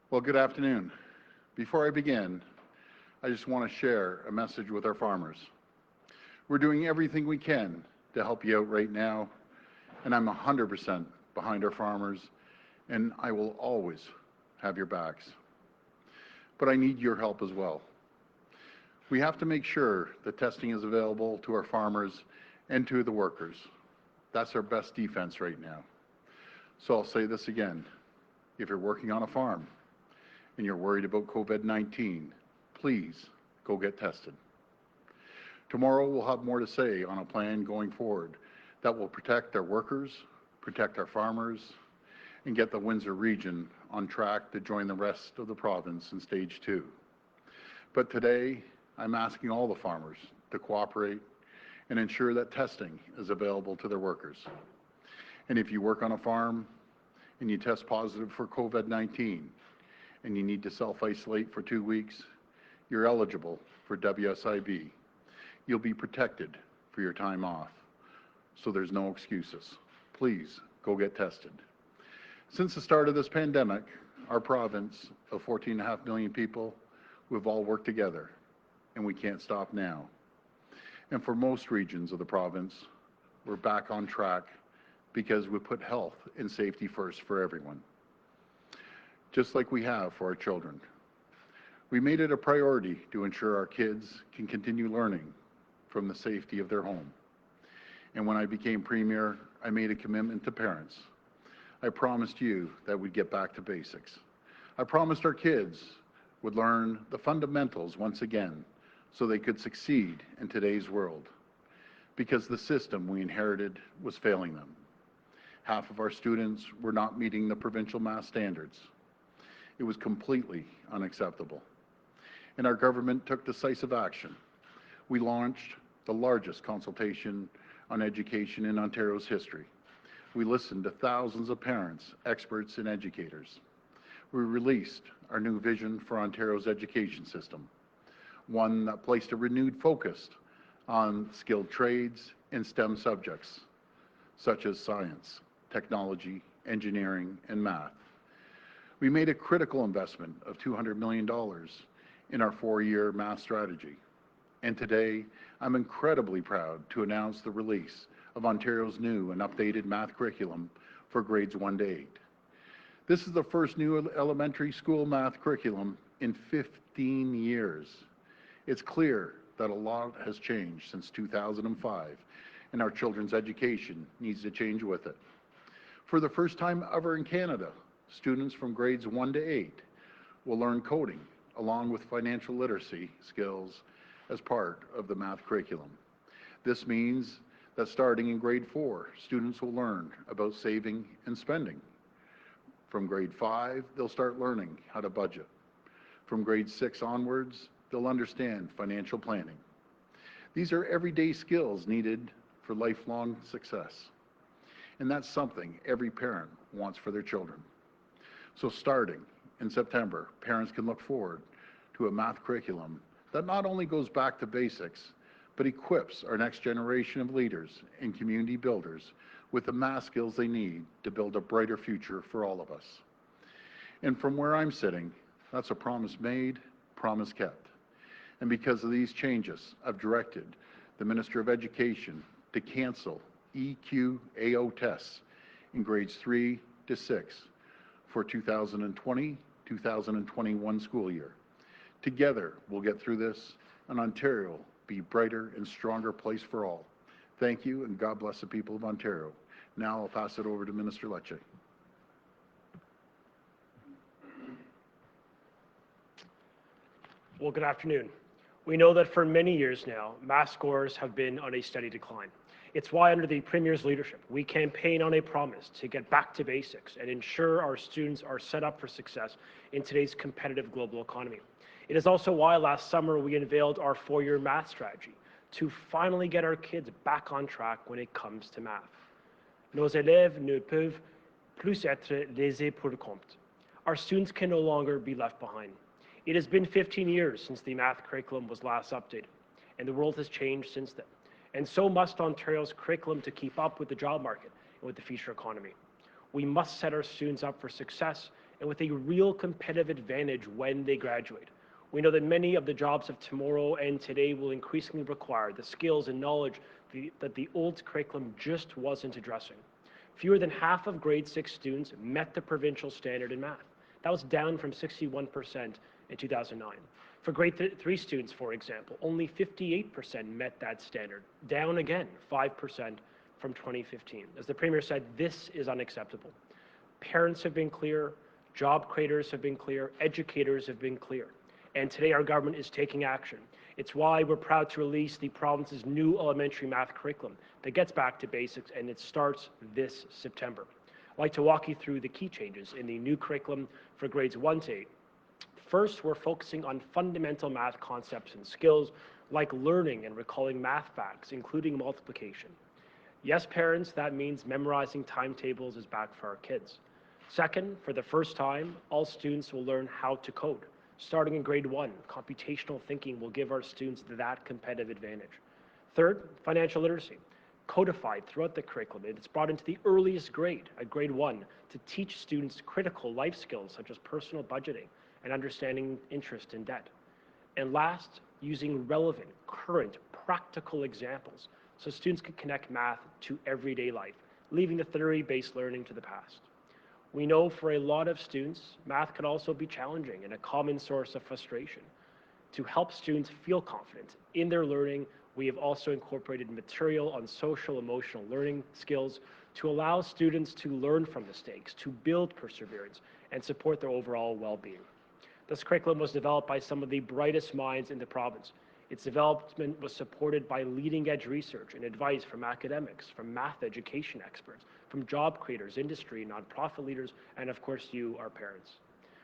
Well, good afternoon. Before I begin, I just want to share a message with our farmers. We're doing everything we can to help you out right now, and I'm 100% behind our farmers, and I will always have your backs. But I need your help as well. We have to make sure that testing is available to our farmers and to the workers. That's our best defense right now. So I'll say this again. If you're working on a farm and you're worried about COVID-19, please go get tested. Tomorrow we'll have more to say on a plan going forward that will protect our workers, protect our farmers, and get the Windsor region on track to join the rest of the province in stage 2. But today, I'm asking all the farmers to cooperate and ensure that testing is available to their workers. And if you work on a farm and you test positive for COVID-19 and you need to self-isolate for 2 weeks, you're eligible for WSIB. You'll be protected for your time off, so there's no excuses. Please go get tested. Since the start of this pandemic, our province of 14.5 million people, we've all worked together, and we can't stop now. And for most regions of the province, we're back on track because we put health and safety first for everyone, just like we have for our children. We made it a priority to ensure our kids can continue learning from the safety of their home. And when I became Premier, I made a commitment to parents. I promised you that we'd get back to basics. I promised our kids would learn the fundamentals once again so they could succeed in today's world, because the system we inherited was failing them. Half of our students were not meeting the provincial math standards. It was completely unacceptable. And our government took decisive action. We launched the largest consultation on education in Ontario's history. We listened to thousands of parents, experts, and educators. We released our new vision for Ontario's education system, one that placed a renewed focus on skilled trades and STEM subjects, such as science, technology, engineering, and math. We made a critical investment of $200 million in our 4-year math strategy. And today, I'm incredibly proud to announce the release of Ontario's new and updated math curriculum for grades 1 to 8. This is the first new elementary school math curriculum in 15 years. It's clear that a lot has changed since 2005, and our children's education needs to change with it. For the first time ever in Canada, students from grades 1 to 8 will learn coding along with financial literacy skills as part of the math curriculum. This means that starting in grade 4, students will learn about saving and spending. From grade 5, they'll start learning how to budget. From grade 6 onwards, they'll understand financial planning. These are everyday skills needed for lifelong success. And that's something every parent wants for their children. So starting in September, parents can look forward to a math curriculum that not only goes back to basics, but equips our next generation of leaders and community builders with the math skills they need to build a brighter future for all of us. And from where I'm sitting, that's a promise made, promise kept. And because of these changes, I've directed the Minister of Education to cancel EQAO tests in grades 3 to 6 for 2020-2021 school year. Together, we'll get through this, and Ontario be a brighter and stronger place for all. Thank you, and God bless the people of Ontario. Now I'll pass it over to Minister Lecce. Well, good afternoon. We know that for many years now, math scores have been on a steady decline. It's why, under the Premier's leadership, we campaign on a promise to get back to basics and ensure our students are set up for success in today's competitive global economy. It is also why last summer we unveiled our 4-year math strategy to finally get our kids back on track when it comes to math. Nos élèves ne peuvent plus être lésés pour le compte. Our students can no longer be left behind. It has been 15 years since the math curriculum was last updated, and the world has changed since then. And so must Ontario's curriculum to keep up with the job market and with the future economy. We must set our students up for success and with a real competitive advantage when they graduate. We know that many of the jobs of tomorrow and today will increasingly require the skills and knowledge that the old curriculum just wasn't addressing. Fewer than half of grade 6 students met the provincial standard in math. That was down from 61% in 2009. For grade 3 students, for example, only 58% met that standard, down again 5% from 2015. As the Premier said, this is unacceptable. Parents have been clear, job creators have been clear, educators have been clear, and today our government is taking action. It's why we're proud to release the province's new elementary math curriculum that gets back to basics, and it starts this September. I'd like to walk you through the key changes in the new curriculum for grades 1 to 8. First, we're focusing on fundamental math concepts and skills like learning and recalling math facts, including multiplication. Yes, parents, that means memorizing timetables is back for our kids. Second, for the first time, all students will learn how to code. Starting in grade 1, computational thinking will give our students that competitive advantage. Third, financial literacy. Codified throughout the curriculum, it's brought into the earliest grade, at grade 1, to teach students critical life skills such as personal budgeting and understanding interest and debt. And last, using relevant, current, practical examples so students can connect math to everyday life, leaving the theory-based learning to the past. We know for a lot of students, math can also be challenging and a common source of frustration. To help students feel confident in their learning, we have also incorporated material on social emotional learning skills to allow students to learn from mistakes, to build perseverance, and support their overall well-being. This curriculum was developed by some of the brightest minds in the province. Its development was supported by leading-edge research and advice from academics, from math education experts, from job creators, industry, nonprofit leaders, and of course you, our parents.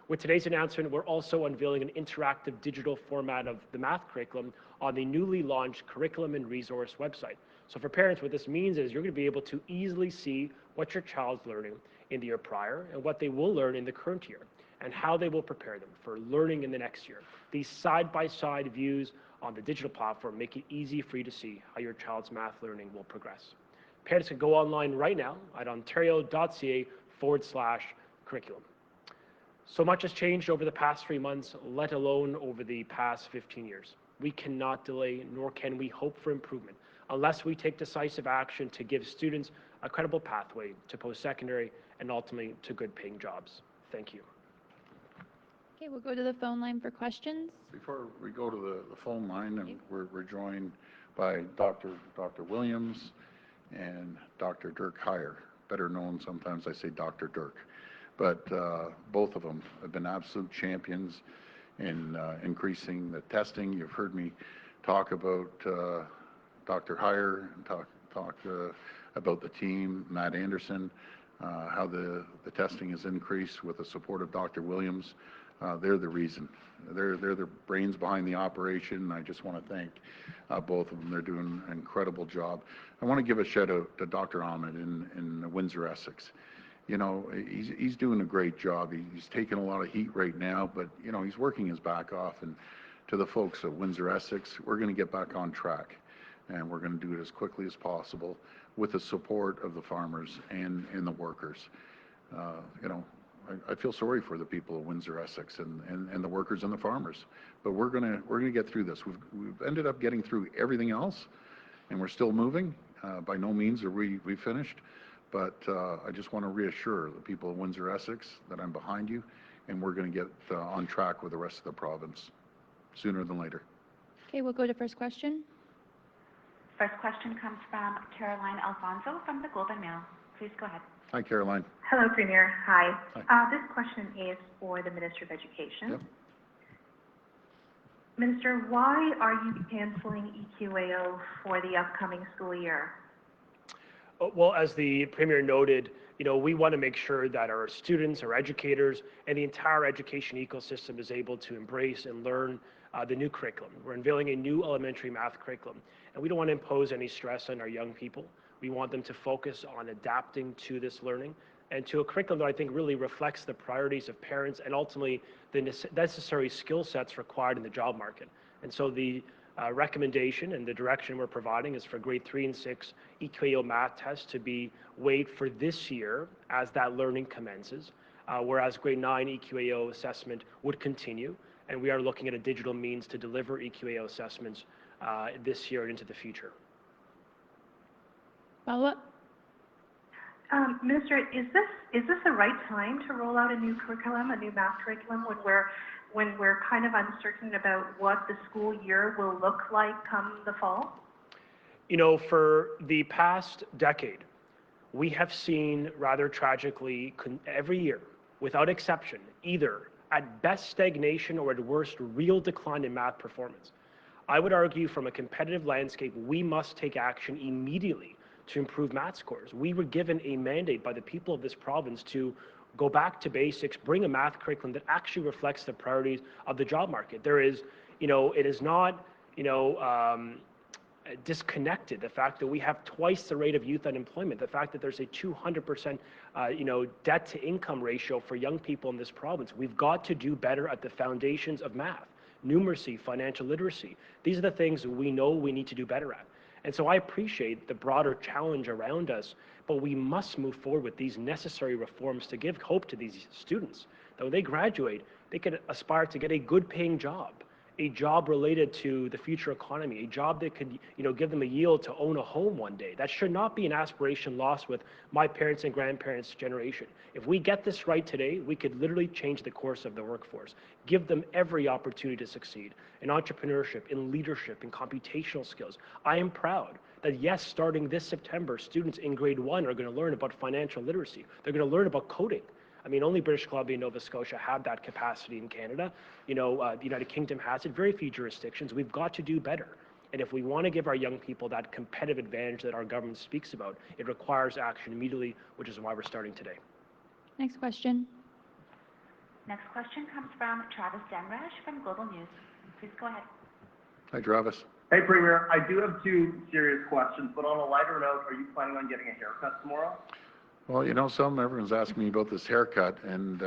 With today's announcement, we're also unveiling an interactive digital format of the math curriculum on the newly launched Curriculum and Resource website. So for parents, what this means is you're going to be able to easily see what your child's learning in the year prior and what they will learn in the current year, and how they will prepare them for learning in the next year. These side-by-side views on the digital platform make it easy for you to see how your child's math learning will progress. Parents can go online right now at ontario.ca/curriculum. So much has changed over the past 3 months, let alone over the past 15 years. We cannot delay, nor can we hope for improvement, unless we take decisive action to give students a credible pathway to post-secondary and ultimately to good-paying jobs. Thank you. Okay, we'll go to the phone line for questions. Before we go to the phone line, and we're joined by Dr. Williams and Dr. Dirk Huyer, better known sometimes I say Dr. Dirk, but both of them have been absolute champions in increasing the testing. You've heard me talk about Dr. Huyer, and talk about the team, Matt Anderson, how the testing has increased with the support of Dr. Williams. They're the reason. They're the brains behind the operation. I just want to thank both of them. They're doing an incredible job. I want to give a shout out to Dr. Ahmed in Windsor, Essex. You know, he's doing a great job. He's taking a lot of heat right now, but you know, he's working his back off. And to the folks at Windsor, Essex, we're going to get back on track, and we're going to do it as quickly as possible with the support of the farmers and the workers. You know, I feel sorry for the people of Windsor, Essex, and the workers and the farmers, but we're gonna get through this. We've ended up getting through everything else, and we're still moving. By no means are we finished, but I just want to reassure the people of Windsor, Essex that I'm behind you, and we're going to get on track with the rest of the province sooner than later. Okay, we'll go to first question. First question comes from Caroline Alfonso from the Globe and Mail. Please go ahead. Hi, Caroline. Hello, Premier. Hi. Hi. This question is for the Minister of Education. Yep. Minister, why are you canceling EQAO for the upcoming school year? Well, as the Premier noted, you know, we want to make sure that our students, our educators, and the entire education ecosystem is able to embrace and learn the new curriculum. We're unveiling a new elementary math curriculum, and we don't want to impose any stress on our young people. We want them to focus on adapting to this learning and to a curriculum that I think really reflects the priorities of parents and ultimately the necessary skill sets required in the job market. And so the recommendation and the direction we're providing is for grade 3 and 6 EQAO math tests to be waived for this year as that learning commences. whereas grade 9 EQAO assessment would continue, and we are looking at a digital means to deliver EQAO assessments this year and into the future. Follow-up? Minister, is this the right time to roll out a new curriculum, a new math curriculum, when we're kind of uncertain about what the school year will look like come the fall? You know, for the past decade, we have seen rather tragically every year, without exception, either at best stagnation or at worst real decline in math performance. I would argue from a competitive landscape, we must take action immediately to improve math scores. We were given a mandate by the people of this province to go back to basics, bring a math curriculum that actually reflects the priorities of the job market. There is, you know, it is not, you know, disconnected, the fact that we have twice the rate of youth unemployment, the fact that there's a 200% you know, debt to income ratio for young people in this province. We've got to do better at the foundations of math, numeracy, financial literacy. These are the things we know we need to do better at. And so I appreciate the broader challenge around us, but we must move forward with these necessary reforms to give hope to these students that when they graduate, they can aspire to get a good paying job, a job related to the future economy, a job that could, you know, give them a yield to own a home one day. That should not be an aspiration lost with my parents and grandparents' generation. If we get this right today, we could literally change the course of the workforce, give them every opportunity to succeed in entrepreneurship, in leadership, in computational skills. I am proud that yes, starting this September, students in grade 1 are going to learn about financial literacy. They're going to learn about coding. I mean, only British Columbia and Nova Scotia have that capacity in Canada. You know, the United Kingdom has it, very few jurisdictions. We've got to do better. And if we want to give our young people that competitive advantage that our government speaks about, it requires action immediately, which is why we're starting today. Next question. Next question comes from Travis Demrash from Global News. Please go ahead. Hi, Travis. Hey, Premier. I do have two serious questions, but on a lighter note, are you planning on getting a haircut tomorrow? Well, you know, everyone's asking me about this haircut, and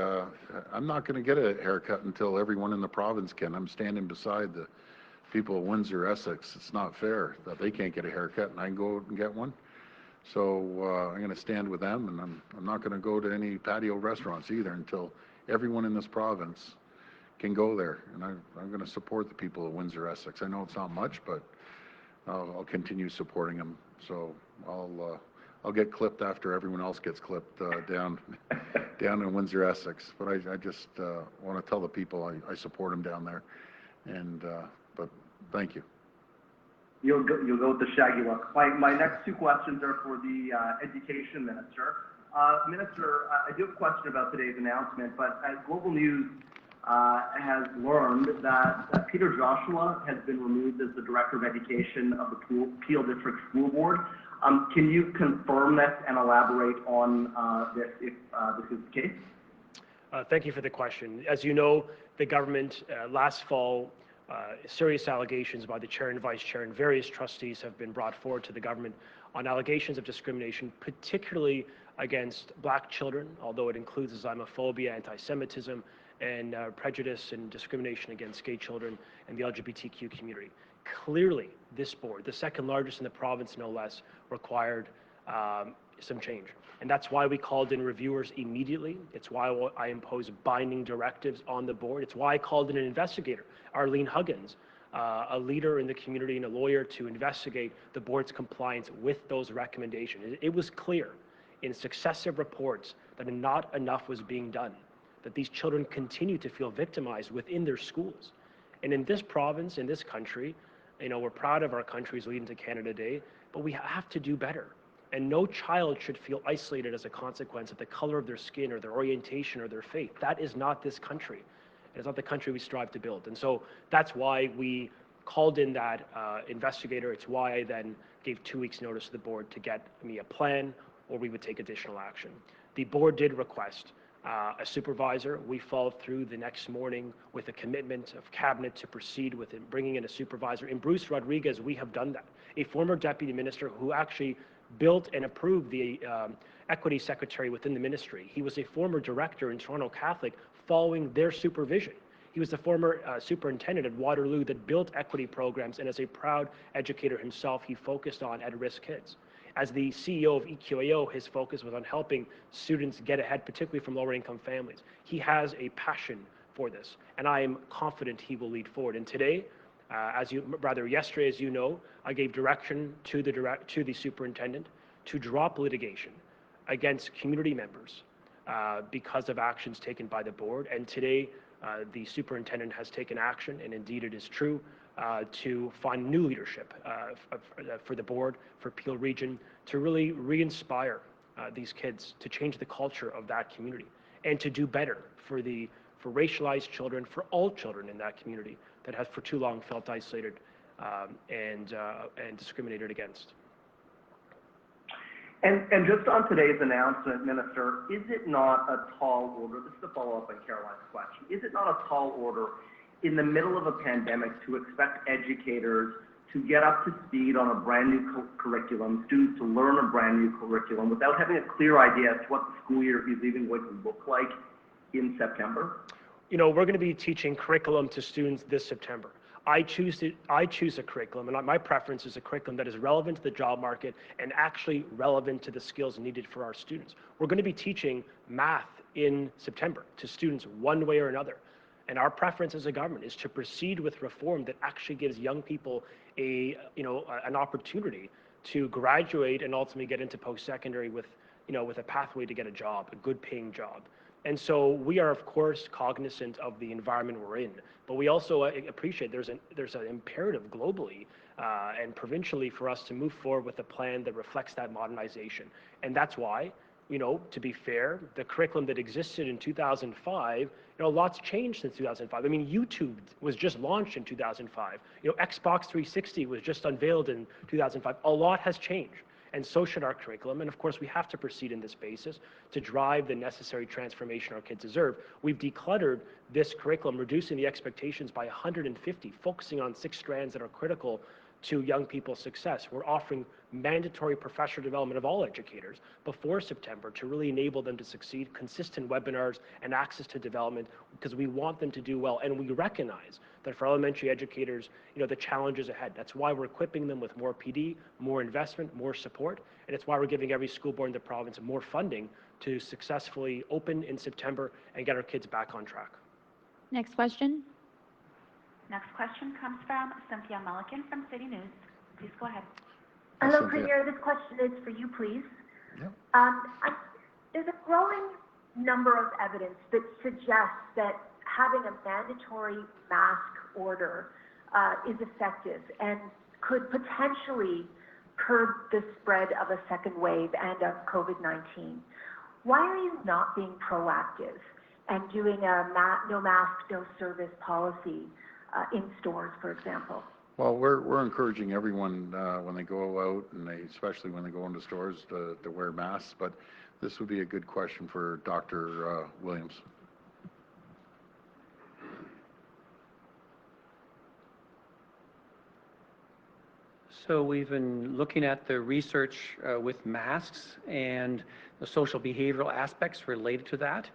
I'm not going to get a haircut until everyone in the province can. I'm standing beside the people of Windsor, Essex. It's not fair that they can't get a haircut and I can go out and get one. So I'm going to stand with them, and I'm not going to go to any patio restaurants either until everyone in this province can go there. And I'm going to support the people of Windsor, Essex. I know it's not much, but I'll continue supporting them. So I'll get clipped after everyone else gets clipped down in Windsor, Essex. But I just want to tell the people I support them down there. And but thank you. You'll go with the shaggy look. My next two questions are for the Education Minister. Minister, I do have a question about today's announcement, but Global News has learned that Peter Joshua has been removed as the Director of Education of the Peel District School Board. Can you confirm this and elaborate on this if this is the case? Thank you for the question. As you know, the government last fall, serious allegations by the chair and vice chair and various trustees have been brought forward to the government on allegations of discrimination, particularly against black children, although it includes Islamophobia, anti-Semitism, and prejudice and discrimination against gay children and the LGBTQ community. Clearly, this board, the second largest in the province no less, required some change. And that's why we called in reviewers immediately. It's why I imposed binding directives on the board. It's why I called in an investigator, Arlene Huggins, a leader in the community and a lawyer, to investigate the board's compliance with those recommendations. It was clear in successive reports that not enough was being done, that these children continue to feel victimized within their schools. And in this province, in this country, you know, we're proud of our country's leading to Canada Day, but we have to do better. And no child should feel isolated as a consequence of the color of their skin or their orientation or their faith. That is not this country. It's not the country we strive to build. And so that's why we called in that investigator. It's why I then gave 2 weeks notice to the board to get me a plan, or we would take additional action. The board did request a supervisor. We followed through the next morning with a commitment of cabinet to proceed with it, bringing in a supervisor. In Bruce Rodriguez, we have done that. A former deputy minister who actually built and approved the equity secretary within the ministry. He was a former director in Toronto Catholic following their supervision. He was the former superintendent at Waterloo that built equity programs, and as a proud educator himself, he focused on at-risk kids. As the CEO of EQAO, his focus was on helping students get ahead, particularly from lower income families. He has a passion for this, and I am confident he will lead forward. And today, yesterday, as you know, I gave direction to the superintendent to drop litigation against community members because of actions taken by the board. And today, the superintendent has taken action, and indeed it is true, to find new leadership for the board, for Peel Region, to really re-inspire these kids, to change the culture of that community, and to do better for racialized children, for all children in that community that have for too long felt isolated and discriminated against. And just on today's announcement, Minister, is it not a tall order, this is a follow-up on Caroline's question, is it not a tall order in the middle of a pandemic to expect educators to get up to speed on a brand new curriculum, students to learn a brand new curriculum without having a clear idea as to what the school year is even going to look like in September? You know, we're going to be teaching curriculum to students this September. I choose a curriculum, and my preference is a curriculum that is relevant to the job market and actually relevant to the skills needed for our students. We're going to be teaching math in September to students one way or another. And our preference as a government is to proceed with reform that actually gives young people an opportunity to graduate and ultimately get into post-secondary with a pathway to get a job, a good paying job. And so we are, of course, cognizant of the environment we're in, but we also appreciate there's an imperative globally and provincially for us to move forward with a plan that reflects that modernization. And that's why, to be fair, the curriculum that existed in 2005, lots changed since 2005. I mean, YouTube was just launched in 2005. Xbox 360 was just unveiled in 2005. A lot has changed. And so should our curriculum. And of course, we have to proceed in this basis to drive the necessary transformation our kids deserve. We've decluttered this curriculum, reducing the expectations by 150, focusing on 6 strands that are critical to young people's success. We're offering mandatory professional development of all educators before September to really enable them to succeed, consistent webinars and access to development, because we want them to do well. And we recognize that for elementary educators, the challenges ahead. That's why we're equipping them with more PD, more investment, more support. And it's why we're giving every school board in the province more funding to successfully open in September and get our kids back on track. Next question. Next question comes from Cynthia Mulligan from City News. Please go ahead. Hello, Hello, Premier. This question is for you, please. Yep. There's a growing number of evidence that suggests that having a mandatory mask order is effective and could potentially curb the spread of a second wave and of COVID-19. Why are you not being proactive and doing a no mask, no service policy in stores, for example? Well, we're encouraging everyone when they go out, and especially when they go into stores, to wear masks. But this would be a good question for Dr. Williams. So we've been looking at the research with masks and the social behavioral aspects related to that.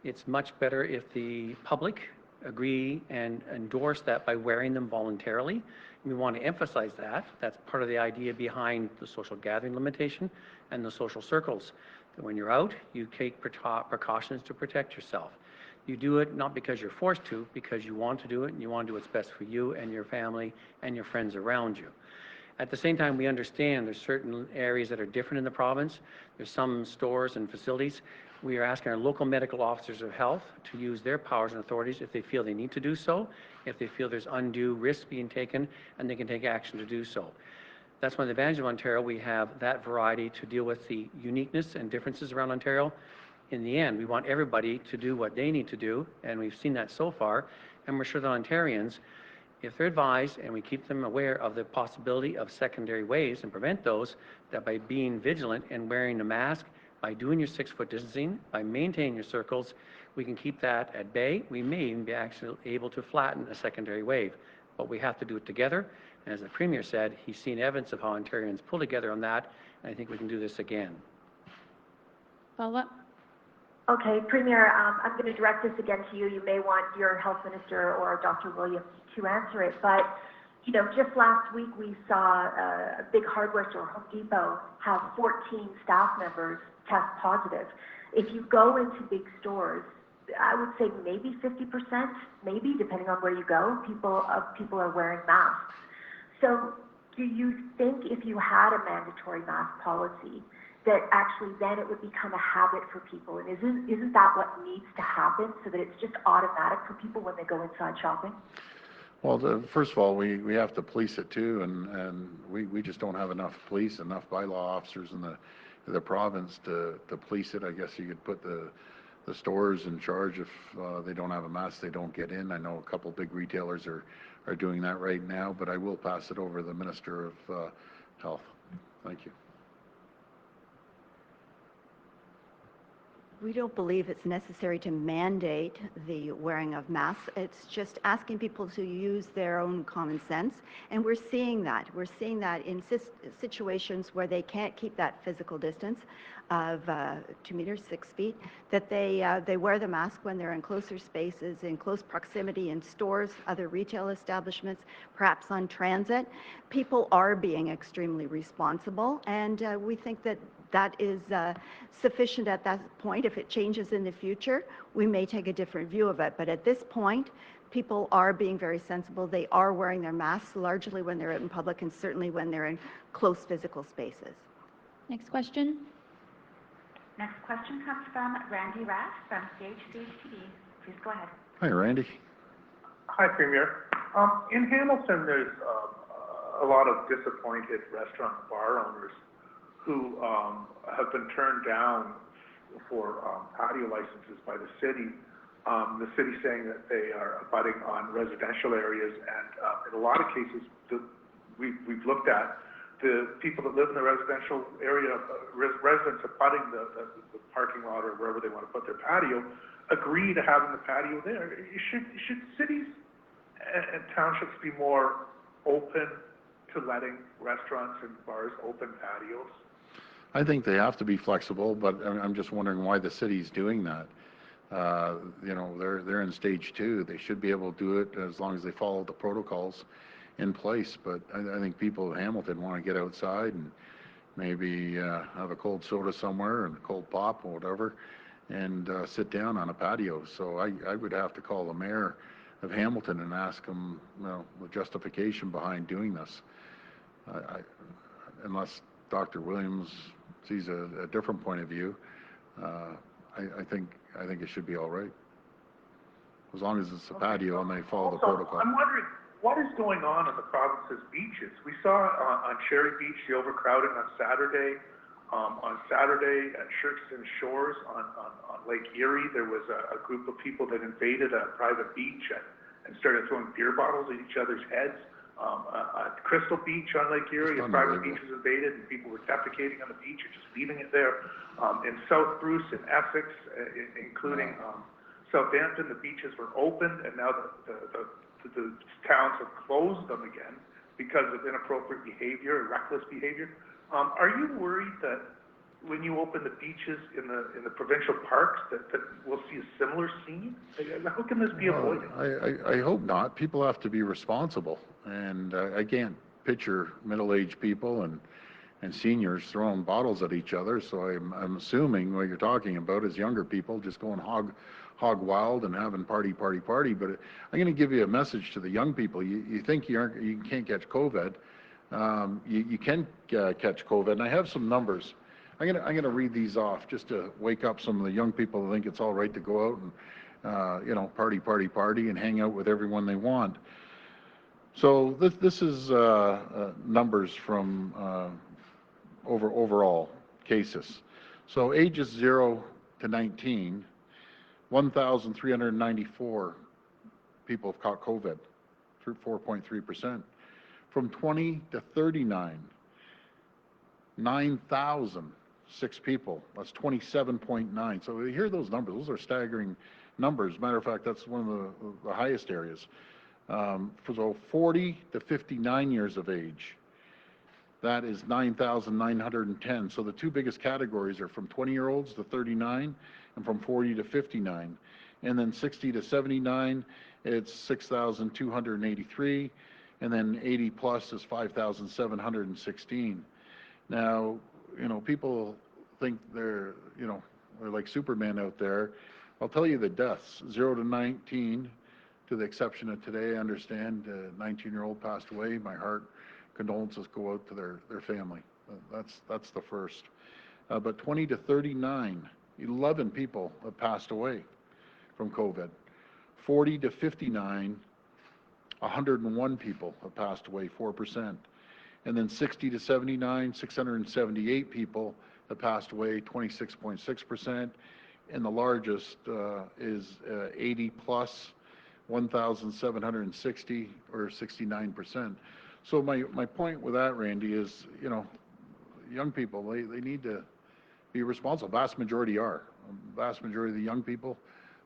It's much better if the public agree and endorse that by wearing them voluntarily. We want to emphasize that. That's part of the idea behind the social gathering limitation and the social circles. That when you're out, you take precautions to protect yourself. You do it not because you're forced to, because you want to do it and you want to do what's best for you and your family and your friends around you. At the same time, we understand there's certain areas that are different in the province. There's some stores and facilities. We are asking our local medical officers of health to use their powers and authorities if they feel they need to do so, if they feel there's undue risk being taken, and they can take action to do so. That's one of the advantages of Ontario. We have that variety to deal with the uniqueness and differences around Ontario. In the end, we want everybody to do what they need to do, and we've seen that so far, and we're sure that Ontarians, if they're advised and we keep them aware of the possibility of secondary waves and prevent those, that by being vigilant and wearing a mask, by doing your 6-foot distancing, by maintaining your circles, we can keep that at bay. We may even be actually able to flatten a secondary wave, but we have to do it together. And as the Premier said, he's seen evidence of how Ontarians pull together on that, and I think we can do this again. Follow-up. Okay, Premier, I'm going to direct this again to you. You may want your Health Minister or Dr. Williams to answer it, but you know, just last week we saw a big hardware store, Home Depot, have 14 staff members test positive. If you go into big stores, I would say maybe 50%, maybe depending on where you go, people are wearing masks. So do you think if you had a mandatory mask policy, that actually then it would become a habit for people? And isn't that what needs to happen, so that it's just automatic for people when they go inside shopping? Well, first of all, we have to police it too, and we just don't have enough police, enough bylaw officers in the province to police it. I guess you could put the stores in charge. If they don't have a mask, they don't get in. I know a couple big retailers are doing that right now, but I will pass it over to the Minister of Health. Thank you. We don't believe it's necessary to mandate the wearing of masks. It's just asking people to use their own common sense. And we're seeing that. We're seeing that in situations where they can't keep that physical distance of 2 meters, 6 feet, that they wear the mask when they're in closer spaces, in close proximity, in stores, other retail establishments, perhaps on transit. People are being extremely responsible, and we think that that is sufficient at that point. If it changes in the future, we may take a different view of it. But at this point, people are being very sensible. They are wearing their masks largely when they're out in public, and certainly when they're in close physical spaces. Next question. Next question comes from Randy Rath from CHCH-TV. Please go ahead. Hi, Randy. Hi, Premier. In Hamilton, there's a lot of disappointed restaurant and bar owners who have been turned down for patio licenses by the city. The city saying that they are abutting on residential areas, and in a lot of cases we've looked at, the people that live in the residential area, residents abutting the parking lot or wherever they want to put their patio, agree to having the patio there. Should cities and townships be more open to letting restaurants and bars open patios? I think they have to be flexible, but I'm just wondering why the city's doing that. You know, they're in stage 2. They should be able to do it as long as they follow the protocols in place. But I think people in Hamilton want to get outside and maybe have a cold soda somewhere and a cold pop or whatever, and sit down on a patio. So I would have to call the mayor of Hamilton and ask him, you know, the justification behind doing this. Unless Dr. Williams sees a different point of view, I think it should be all right, as long as it's a patio and they follow the protocol. I'm wondering what is going on the province's beaches. We saw on Cherry Beach the overcrowding on Saturday. On Saturday at Sherkston Shores on Lake Erie, there was a group of people that invaded a private beach and started throwing beer bottles at each other's heads. At Crystal Beach on Lake Erie, a private beach was invaded and people were defecating on the beach and just leaving it there. In South Bruce and Essex, including Southampton, the beaches were opened, and now the towns have closed them again because of inappropriate behavior and reckless behavior. Are you worried that when you open the beaches in the provincial parks that we'll see a similar scene? How can this be avoided? I hope not. People have to be responsible, and I can't picture middle-aged people and seniors throwing bottles at each other. So I'm assuming what you're talking about is younger people just going hog wild and having party. But I'm going to give you a message to the young people. You think you can't catch COVID. You can catch COVID, and I have some numbers. I'm gonna read these off just to wake up some of the young people who think it's all right to go out and you know, party and hang out with everyone they want. So this is numbers from overall cases. So ages 0 to 19, 1,394 people have caught COVID, 4.3%. From 20 to 39, 9,006 people. That's 27.9. So you hear those numbers. Those are staggering numbers. Matter of fact, that's one of the highest areas. So 40 to 59 years of age, that is 9,910. So the two biggest categories are from 20-year-olds to 39 and from 40 to 59. And then 60 to 79, it's 6,283. and then 80 plus is 5,716. Now, you know, people think they're like Superman out there. I'll tell you the deaths, 0 to 19, to the exception of today. I understand a 19-year-old passed away. My heart condolences go out to their family. That's the first. But 20 to 39, 11 people have passed away from COVID. 40 to 59, 101 people have passed away, 4%. And then 60 to 79, 678 people have passed away, 26.6%. And the largest is 80 plus, 1,760 or 69%. So my point with that, Randy, is, you know, young people, they need to be responsible. Vast majority are. Vast majority of the young people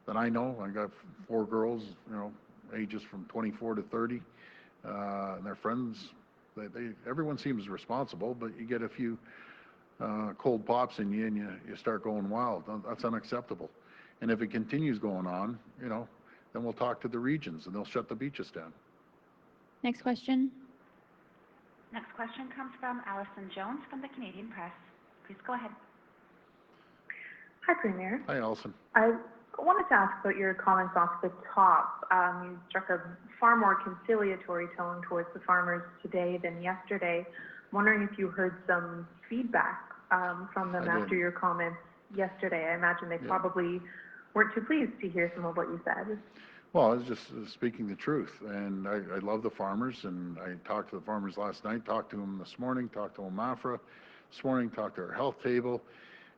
that I know, I got 4 girls, you know, ages from 24 to 30, and their friends, everyone seems responsible, but you get a few cold pops in you and you start going wild. That's unacceptable. And if it continues going on, you know, then we'll talk to the regions and they'll shut the beaches down. Next question. Next question comes from Alison Jones from the Canadian Press. Please go ahead. Hi, Premier. Hi, Alison. I wanted to ask about your comments off the top. You struck a far more conciliatory tone towards the farmers today than yesterday. I'm wondering if you heard some feedback from them after your comments yesterday. I imagine they probably weren't too pleased to hear some of what you said. Well, I was just speaking the truth, and I love the farmers, and I talked to the farmers last night, talked to them this morning, talked to Mafra this morning, talked to our health table,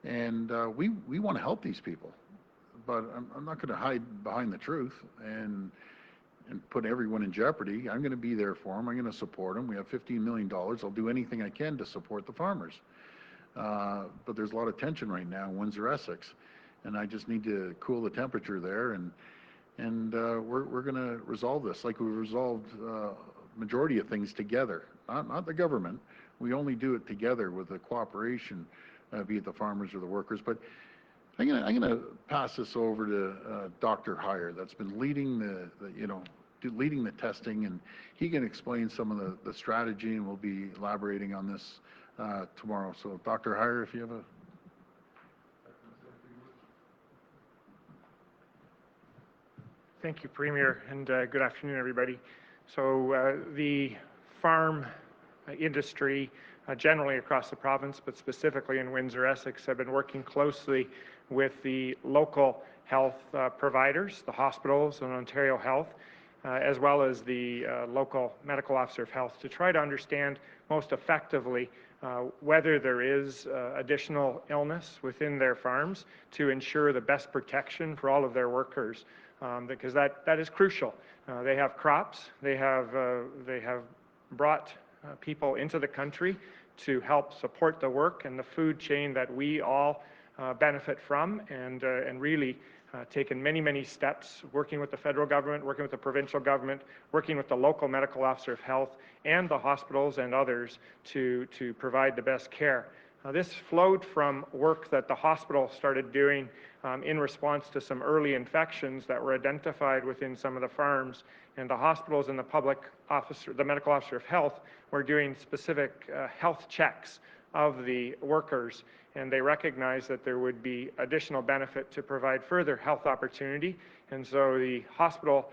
and we want to help these people, but I'm not going to hide behind the truth and put everyone in jeopardy. I'm going to be there for them. I'm going to support them. We have $15 million. I'll do anything I can to support the farmers. But there's a lot of tension right now in Windsor, Essex, and I just need to cool the temperature there, and we're going to resolve this like we resolved majority of things together, not the government. We only do it together with the cooperation, be it the farmers or the workers. But I'm going to pass this over to Dr. Huyer, that's been leading leading the testing, and he can explain some of the strategy, and we'll be elaborating on this tomorrow. So, Dr. Huyer, if you have a... Thank you, Premier, and good afternoon, everybody. So the farm industry generally across the province, but specifically in Windsor, Essex, have been working closely with the local health providers, the hospitals and Ontario Health, as well as the local medical officer of health, to try to understand most effectively whether there is additional illness within their farms to ensure the best protection for all of their workers, because that is crucial. They have crops, they have brought people into the country to help support the work and the food chain that we all benefit from, and really taken many steps working with the federal government, working with the provincial government, working with the local medical officer of health and the hospitals and others to provide the best care. This flowed from work that the hospital started doing in response to some early infections that were identified within some of the farms, and the hospitals and the public officer, the medical officer of health, were doing specific health checks of the workers, and they recognized that there would be additional benefit to provide further health opportunity, and so the hospital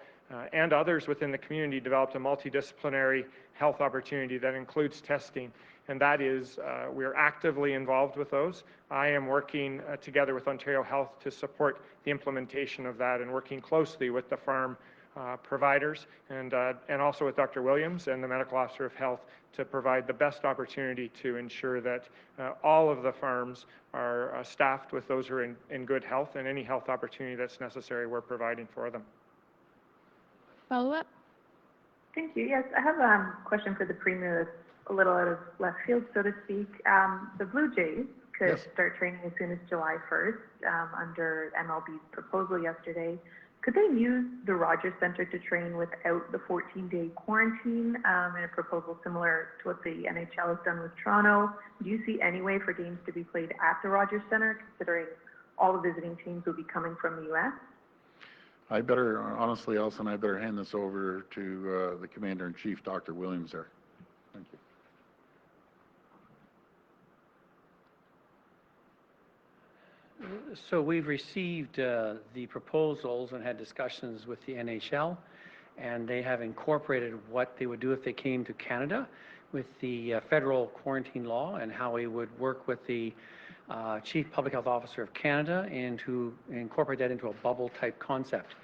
and others within the community developed a multidisciplinary health opportunity that includes testing, and that is, we're actively involved with those. I am working together with Ontario Health to support the implementation of that, and working closely with the farm providers and also with Dr. Williams and the medical officer of health to provide the best opportunity to ensure that all of the farms are staffed with those who are in good health, and any health opportunity that's necessary we're providing for them. Follow up? Thank you. Yes, I have a question for the Premier that's a little out of left field, so to speak. The Blue Jays could start training as soon as July 1st under MLB's proposal yesterday. Could they use the Rogers Centre to train without the 14-day quarantine in a proposal similar to what the NHL has done with Toronto? Do you see any way for games to be played at the Rogers Centre, considering all the visiting teams will be coming from the U.S.? I better, honestly, Elson, I better hand this over to the Commander-in-Chief, Dr. Williams there. Thank you. So we've received the proposals and had discussions with the NHL, and they have incorporated what they would do if they came to Canada with the federal quarantine law and how we would work with the Chief Public Health Officer of Canada and to incorporate that into a bubble type concept.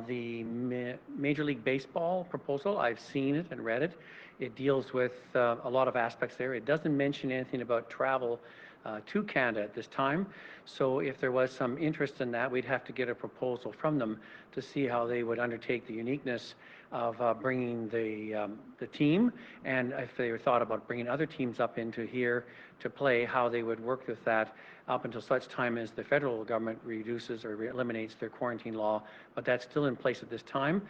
The Major League Baseball proposal, I've seen it and read it. It deals with a lot of aspects there. It doesn't mention anything about travel to Canada at this time. So if there was some interest in that, we'd have to get a proposal from them to see how they would undertake the uniqueness of bringing the team, and if they thought about bringing other teams up into here to play, how they would work with that up until such time as the federal government reduces or eliminates their quarantine law. But that's still in place at this time.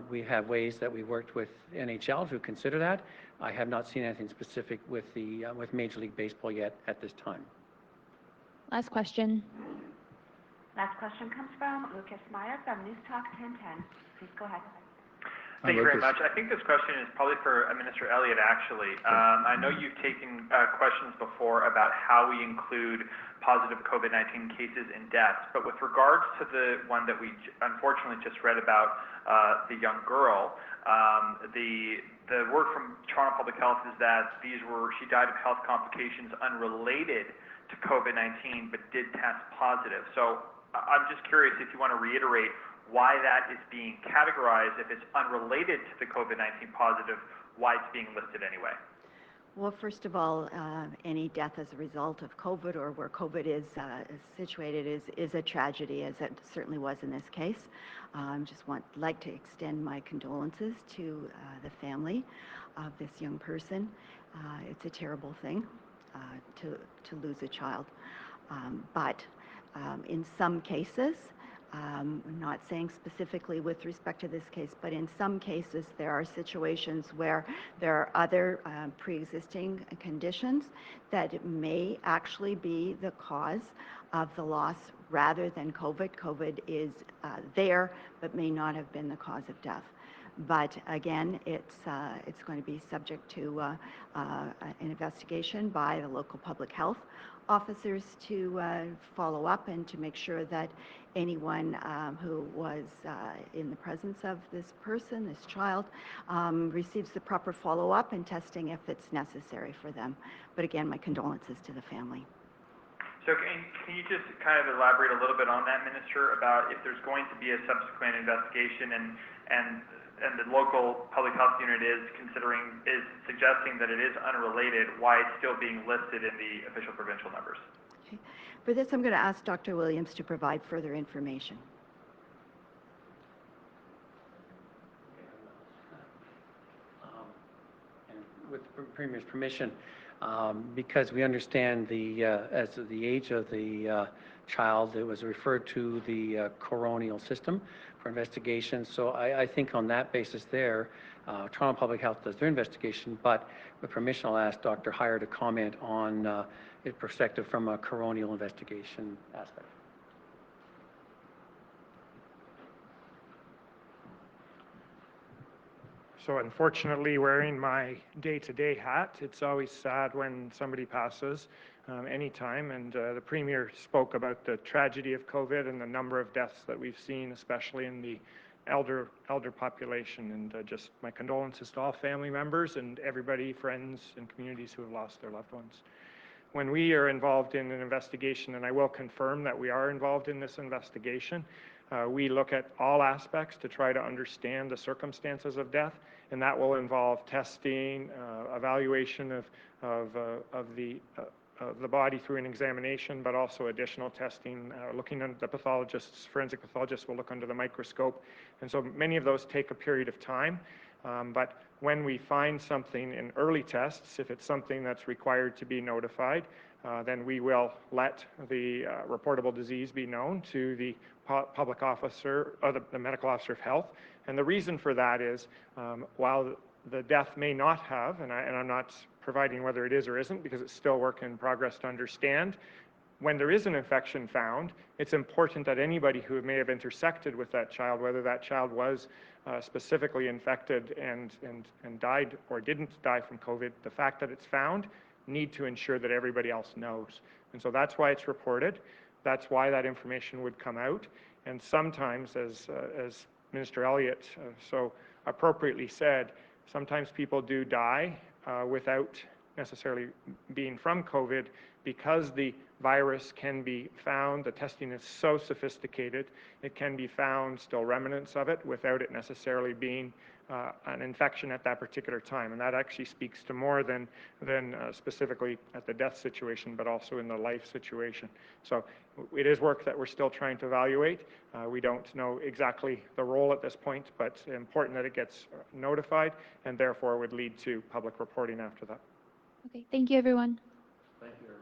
We have ways that we worked with NHL to consider that. I have not seen anything specific with the with Major League Baseball yet at this time. Last question. Last question comes from Lucas Meyer from News Talk 1010. Please go ahead. Thank you very much. I think this question is probably for Minister Elliott, actually. I know you've taken questions before about how we include positive COVID-19 cases and deaths, but with regards to the one that we unfortunately just read about, the young girl, the word from Toronto Public Health is that she died of health complications unrelated to COVID-19, but did test positive. So I'm just curious if you want to reiterate why that is being categorized. If it's unrelated to the COVID-19 positive, why it's being listed anyway? Well, first of all, any death as a result of COVID or where COVID is situated is a tragedy, as it certainly was in this case. Like to extend my condolences to the family of this young person. It's a terrible thing to lose a child, but in some cases, I'm not saying specifically with respect to this case, but in some cases there are situations where there are other pre-existing conditions that may actually be the cause of the loss rather than COVID. COVID is there, but may not have been the cause of death. But again, it's going to be subject to an investigation by the local public health officers to follow up and to make sure that anyone who was in the presence of this person, this child, receives the proper follow-up and testing if it's necessary for them. But again, my condolences to the family. So can you just kind of elaborate a little bit on that, Minister, about if there's going to be a subsequent investigation and the local public health unit is suggesting that it is unrelated, why it's still being listed in the official provincial numbers? Okay. For this, I'm going to ask Dr. Williams to provide further information. And with the Premier's permission, because we understand as the age of the child, it was referred to the coronial system for investigation. So I think on that basis there, Toronto Public Health does their investigation, but with permission, I'll ask Dr. Huyer to comment on his perspective from a coronial investigation aspect. So unfortunately, wearing my day-to-day hat, it's always sad when somebody passes anytime. And the Premier spoke about the tragedy of COVID and the number of deaths that we've seen, especially in the elder population. And just my condolences to all family members and everybody, friends and communities who have lost their loved ones. When we are involved in an investigation, and I will confirm that we are involved in this investigation, we look at all aspects to try to understand the circumstances of death, and that will involve testing, evaluation of the body through an examination, but also additional testing, looking at the pathologists, forensic pathologists will look under the microscope. And so many of those take a period of time, but when we find something in early tests, if it's something that's required to be notified, then we will let the reportable disease be known to the public officer or the medical officer of health. And the reason for that is while the death may not have, and I'm not providing whether it is or isn't because it's still work in progress to understand, when there is an infection found, it's important that anybody who may have intersected with that child, whether that child was specifically infected and died or didn't die from COVID, the fact that it's found, need to ensure that everybody else knows. And so that's why it's reported. That's why that information would come out. And sometimes, as Minister Elliott so appropriately said, sometimes people do die without necessarily being from COVID because the virus can be found, the testing is so sophisticated, it can be found still remnants of it without it necessarily being an infection at that particular time. And that actually speaks to more than specifically at the death situation, but also in the life situation. So it is work that we're still trying to evaluate. We don't know exactly the role at this point, but it's important that it gets notified and therefore would lead to public reporting after that. Okay, thank you, everyone. Thank you, everyone.